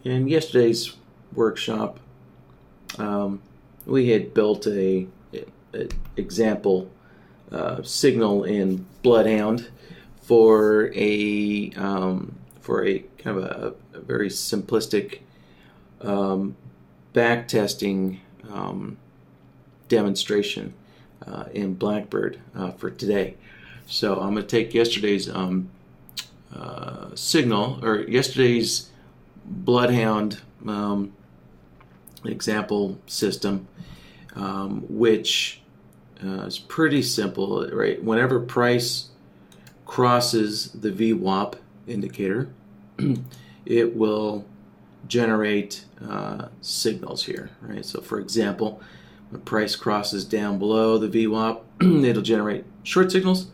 in yesterday's workshop, we had built a example signal in BloodHound for a kind of a very simplistic backtesting demonstration in BlackBird for today. So I'm going to take yesterday's signal, or yesterday's BloodHound example system, which is pretty simple, right? Whenever price crosses the VWAP indicator, it will generate signals here, right? So for example, when price crosses down below the VWAP, it'll generate short signals,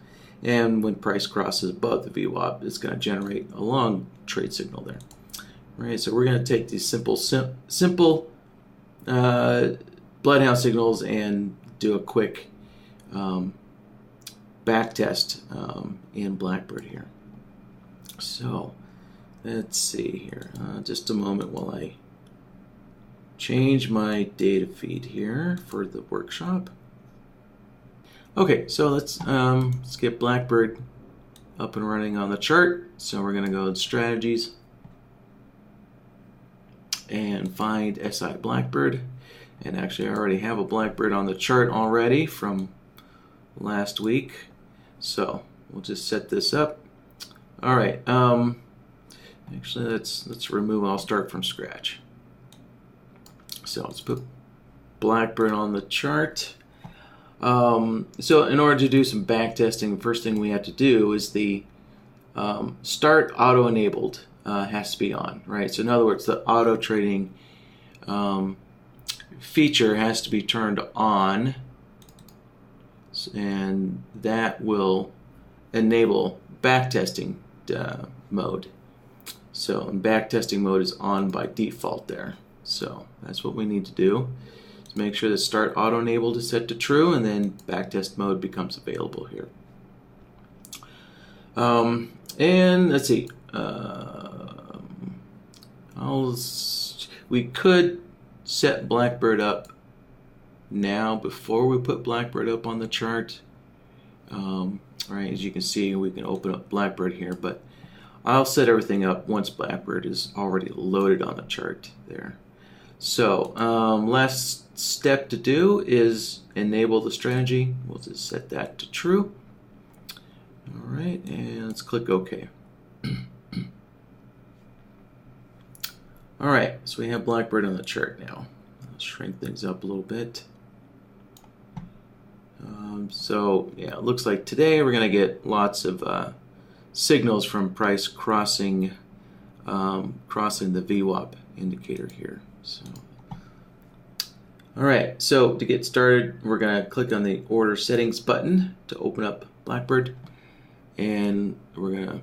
and when price crosses above the VWAP, it's going to generate a long trade signal there. Right, so we're going to take these simple BloodHound signals and do a quick back test in BlackBird here. So let's see here. Just a moment while I change my data feed here for the workshop. Okay, so let's get BlackBird up and running on the chart. So we're going to go to Strategies and find SI BlackBird. And actually I already have a BlackBird on the chart already from last week. So we'll just set this up. All right. Actually, let's remove. I'll start from scratch. So let's put BlackBird on the chart. So in order to do some back testing, the first thing we have to do is the start auto enabled has to be on, right? So in other words, the auto trading feature has to be turned on, and that will enable backtesting mode. So backtesting mode is on by default there. So that's what we need to do. So make sure the start auto enabled is set to true, and then backtest mode becomes available here. And let's see. We could set BlackBird up now before we put BlackBird up on the chart. Right, as you can see, we can open up BlackBird here, but I'll set everything up once BlackBird is already loaded on the chart there. So last step to do is enable the strategy. We'll just set that to true. All right, and let's click OK. All right, so we have BlackBird on the chart now. Let's shrink things up a little bit. So yeah, it looks like today we're going to get lots of signals from price crossing crossing the VWAP indicator here. So, all right, so to get started, we're going to click on the Order Settings button to open up BlackBird, and we're going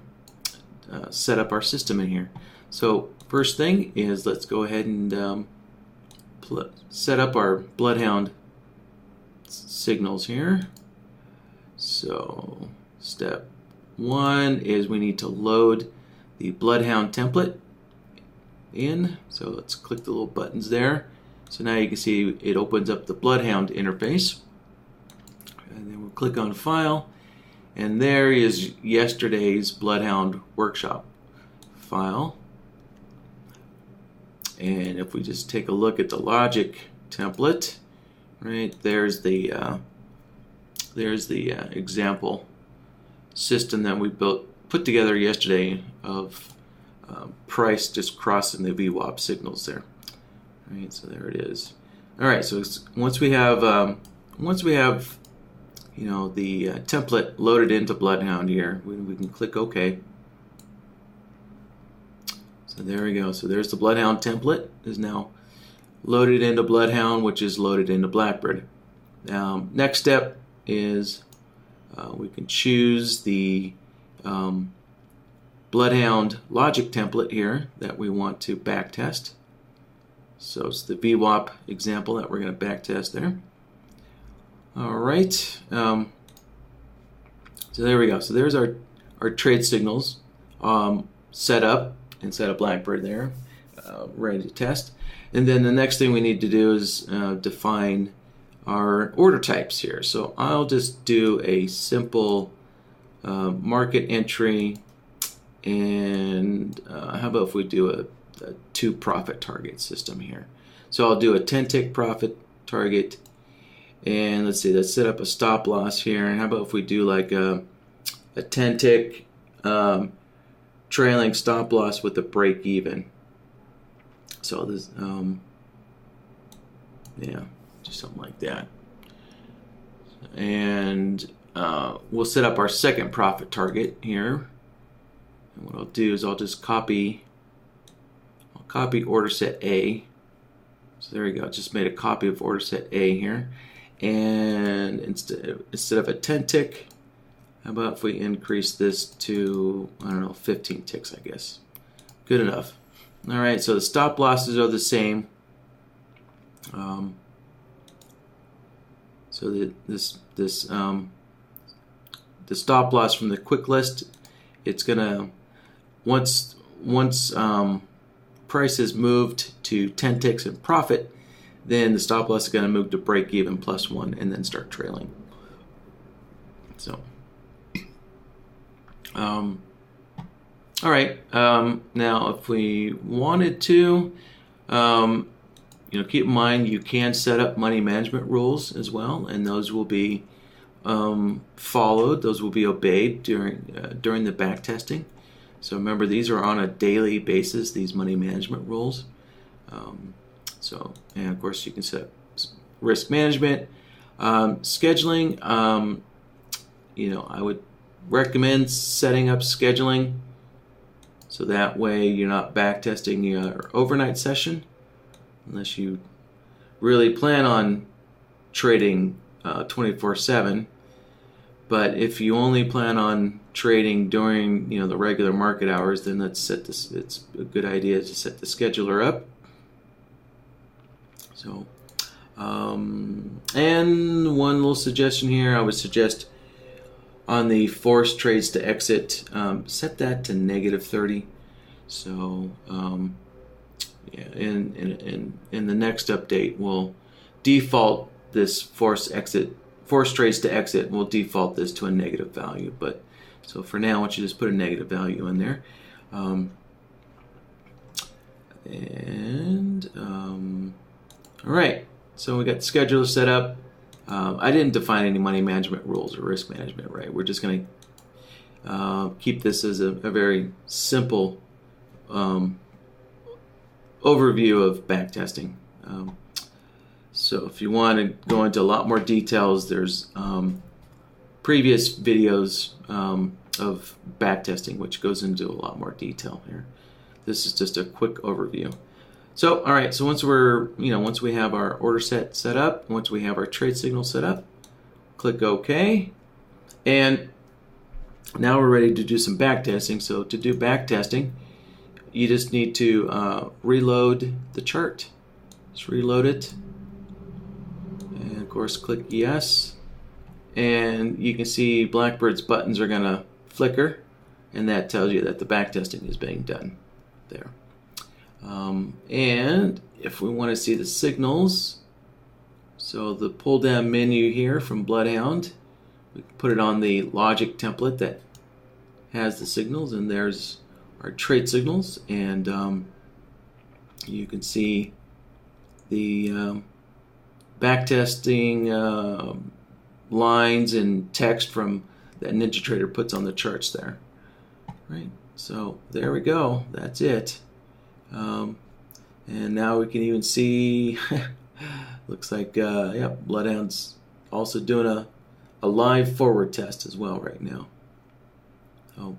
to set up our system in here. So first thing is, let's go ahead and set up our BloodHound signals here. So step one is we need to load the BloodHound template in. So let's click the little buttons there. So now you can see it opens up the BloodHound interface. And then we'll click on File, and there is yesterday's BloodHound workshop file. And if we just take a look at the logic template, right, there's the example system that we put together yesterday of price just crossing the VWAP signals there. Right, so there it is. All right, so once we have you know, the template loaded into BloodHound here, we can click OK. So there we go. So there's the BloodHound template is now loaded into BloodHound, which is loaded into BlackBird. Next step is we can choose the BloodHound logic template here that we want to backtest. So it's the VWAP example that we're going to backtest there. All right. So there we go. So there's our trade signals set up inside of BlackBird there. ready to test. And then the next thing we need to do is define our order types here. So I'll just do a simple market entry, and how about if we do a 2 profit target system here. So I'll do a 10 tick profit target, and let's see, let's set up a stop loss here. And how about if we do like a 10 tick trailing stop loss with a break even. So this yeah, just something like that. And we'll set up our second profit target here. And what I'll do is I'll just copy order set A. So there we go. Just made a copy of order set A here. And instead of a 10 tick, how about if we increase this to, I don't know, 15 ticks, I guess. Good enough. All right, so the stop losses are the same. So the stop loss from the quick list, it's gonna once price is moved to 10 ticks in profit, then the stop loss is gonna move to break even +1 and then start trailing. So, all right. Now, if we wanted to, keep in mind you can set up money management rules as well, and those will be followed. Those will be obeyed during the back testing. So remember, these are on a daily basis. These money management rules. And of course, you can set up risk management, scheduling. I would recommend setting up scheduling so that way you're not back testing your overnight session, unless you really plan on trading 24/7. But if you only plan on trading during the regular market hours, then it's a good idea to set the scheduler up. So, and one little suggestion here, I would suggest on the forced trades to exit, set that to -30. So, in the next update, we'll default this forced trades to exit. We'll default this to a negative value. But so for now, I want you to just put a negative value in there. All right. So we got the scheduler set up. I didn't define any money management rules or risk management, right? We're just going to keep this as a very simple overview of backtesting. So if you want to go into a lot more details, there's previous videos of backtesting, which goes into a lot more detail here. This is just a quick overview. So, all right, so once we have our order set up, once we have our trade signal set up, click OK. And now we're ready to do some backtesting. So to do backtesting, you just need to reload the chart. Just reload it. And of course, click yes. And you can see BlackBird's buttons are going to flicker, and that tells you that the backtesting is being done there. And if we want to see the signals, so the pull down menu here from BloodHound, we can put it on the logic template that has the signals, and there's our trade signals, and you can see the backtesting lines and text from that NinjaTrader puts on the charts there. Right, so there we go, that's it. And now we can even see, looks like, BloodHound's also doing a live forward test as well right now. So,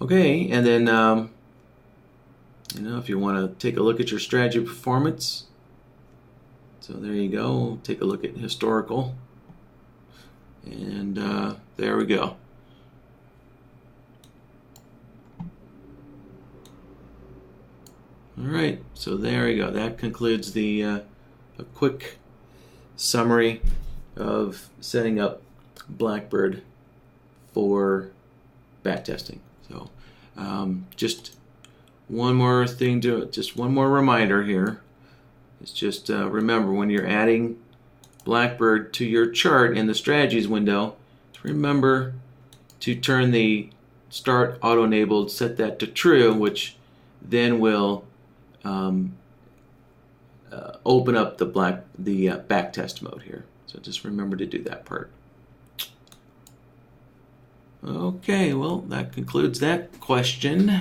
okay, and then, if you want to take a look at your strategy performance, so there you go, take a look at historical, and there we go. All right, so there you go. That concludes the a quick summary of setting up BlackBird for backtesting. So just one more thing just one more reminder here. It's just remember when you're adding BlackBird to your chart in the strategies window, remember to turn the start auto enabled, set that to true, which then will open up the back test mode here. So just remember to do that part. Okay, well, that concludes that question.